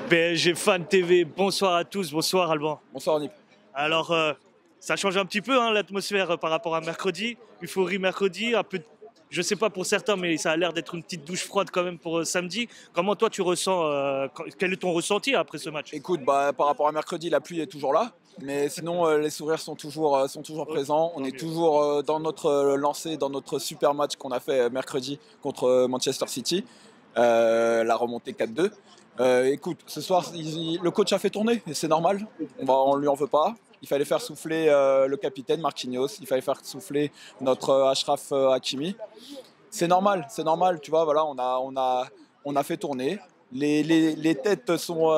PSG Fan TV, bonsoir à tous, bonsoir Alban. Bonsoir Nip. Alors, ça change un petit peu l'atmosphère par rapport à mercredi. Euphorie mercredi, un peu, je sais pas pour certains, mais ça a l'air d'être une petite douche froide quand même pour samedi. Comment toi tu ressens, quel est ton ressenti après ce match? Écoute, par rapport à mercredi, la pluie est toujours là. Mais sinon, les sourires sont toujours présents. On est toujours dans notre lancée, dans notre super match qu'on a fait mercredi contre Manchester City. La remontée 4-2. Écoute, ce soir, le coach a fait tourner, et c'est normal. On lui en veut pas. Il fallait faire souffler le capitaine Marquinhos. Il fallait faire souffler notre Achraf Hakimi. C'est normal, tu vois. Voilà, on a fait tourner. Les têtes sont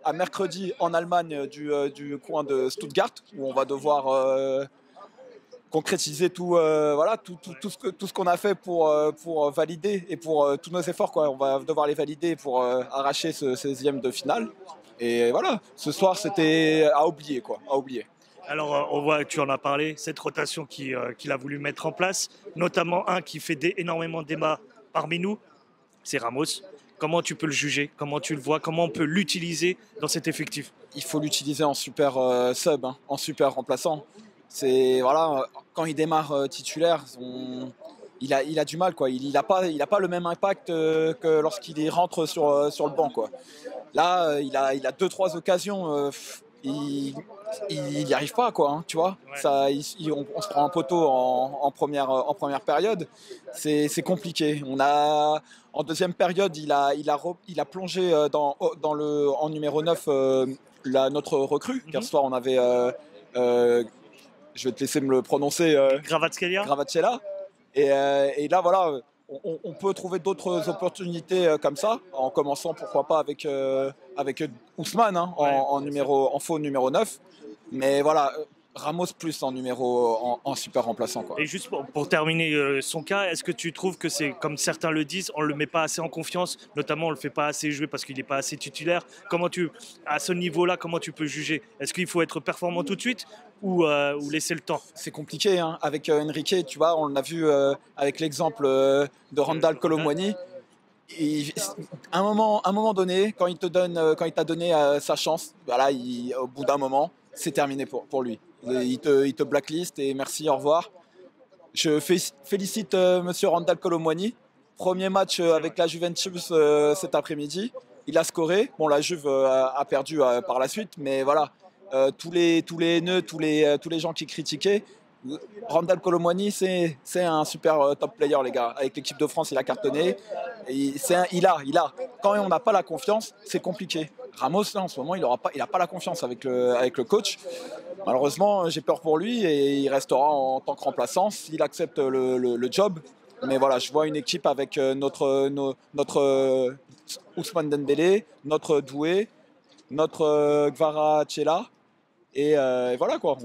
à mercredi en Allemagne du coin de Stuttgart, où on va devoir concrétiser tout ce qu'on a fait pour valider et pour tous nos efforts, quoi. On va devoir les valider pour arracher ce 16e de finale. Et voilà, ce soir c'était à oublier, quoi, à oublier. Alors, on voit que tu en as parlé, cette rotation qu'il a voulu mettre en place, notamment un qui fait énormément de débats parmi nous, c'est Ramos. Comment tu peux le juger? Comment tu le vois? Comment on peut l'utiliser dans cet effectif? Il faut l'utiliser en super sub, hein, en super remplaçant. C'est voilà, quand il démarre titulaire, il a du mal, quoi. Il a pas le même impact que lorsqu'il rentre sur le banc, quoi. Là, il a 2-3 occasions. Il n'y arrive pas, quoi, hein, tu vois. Ouais. Ça, on se prend un poteau en première période. C'est compliqué. En deuxième période, il a plongé en numéro 9 notre recrue. Car ce soir, on avait, je vais te laisser me le prononcer, Gravataskhelia. Et là, voilà, on peut trouver d'autres opportunités comme ça, en commençant pourquoi pas avec Ousmane, hein, en faux numéro 9. Mais voilà, Ramos plus en super remplaçant, quoi. Et juste pour terminer son cas, est-ce que tu trouves que c'est, comme certains le disent, on ne le met pas assez en confiance, notamment on ne le fait pas assez jouer parce qu'il n'est pas assez titulaire? À ce niveau-là, comment tu peux juger? Est-ce qu'il faut être performant tout de suite ou laisser le temps? C'est compliqué, hein. Avec Enrique, tu vois, on l'a vu avec l'exemple de Randal Kolo Muani. À un moment donné, quand il t'a donné sa chance, voilà, au bout d'un moment, c'est terminé pour lui. Il te blacklist et merci, au revoir. Je félicite monsieur Randal Kolo Muani. Premier match avec la Juventus cet après-midi. Il a scoré. Bon, la Juve a perdu par la suite, mais voilà, tous les haineux, tous les gens qui critiquaient, Randal Kolo Muani, c'est un super top player, les gars. Avec l'équipe de France, il a cartonné. Il a. Quand on n'a pas la confiance, c'est compliqué. Ramos, là, en ce moment, il n'a pas la confiance avec le coach. Malheureusement, j'ai peur pour lui et il restera en tant que remplaçant s'il accepte le job. Mais voilà, je vois une équipe avec notre Ousmane Dembélé, notre Doué, notre Kvaratskhelia. Et voilà, quoi,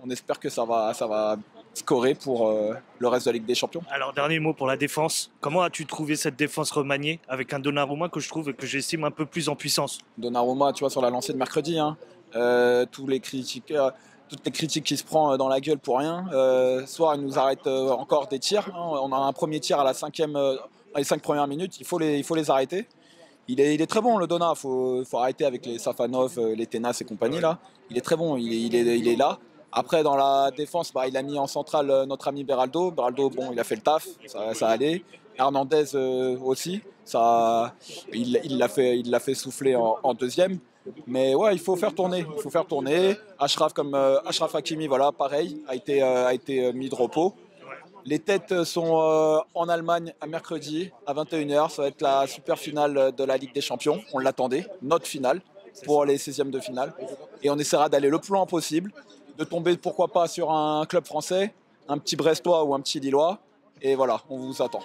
on espère que ça va scorer pour le reste de la Ligue des Champions. Alors, dernier mot pour la défense. Comment as-tu trouvé cette défense remaniée avec un Donnarumma que je trouve et que j'estime un peu plus en puissance? Donnarumma, tu vois, sur la lancée de mercredi, hein, toutes les critiques qu'il se prend dans la gueule pour rien. Soir, il nous arrête encore des tirs, hein. On a un premier tir à la les 5 premières minutes, il faut les arrêter. Il est très bon, le Donna. Faut arrêter avec les Safanov, les Tenas et compagnie, là. Il est très bon, il est là. Après, dans la défense, il a mis en centrale notre ami Beraldo. Beraldo, bon, il a fait le taf, ça allait. Hernandez aussi, il l'a fait souffler en deuxième. Mais ouais, il faut faire tourner. Achraf Hakimi, voilà, pareil, a été mis de repos. Les têtes sont en Allemagne à mercredi à 21h. Ça va être la super finale de la Ligue des Champions. On l'attendait, notre finale pour les 16e de finale. Et on essaiera d'aller le plus loin possible, de tomber pourquoi pas sur un club français, un petit Brestois ou un petit Lillois. Et voilà, on vous attend.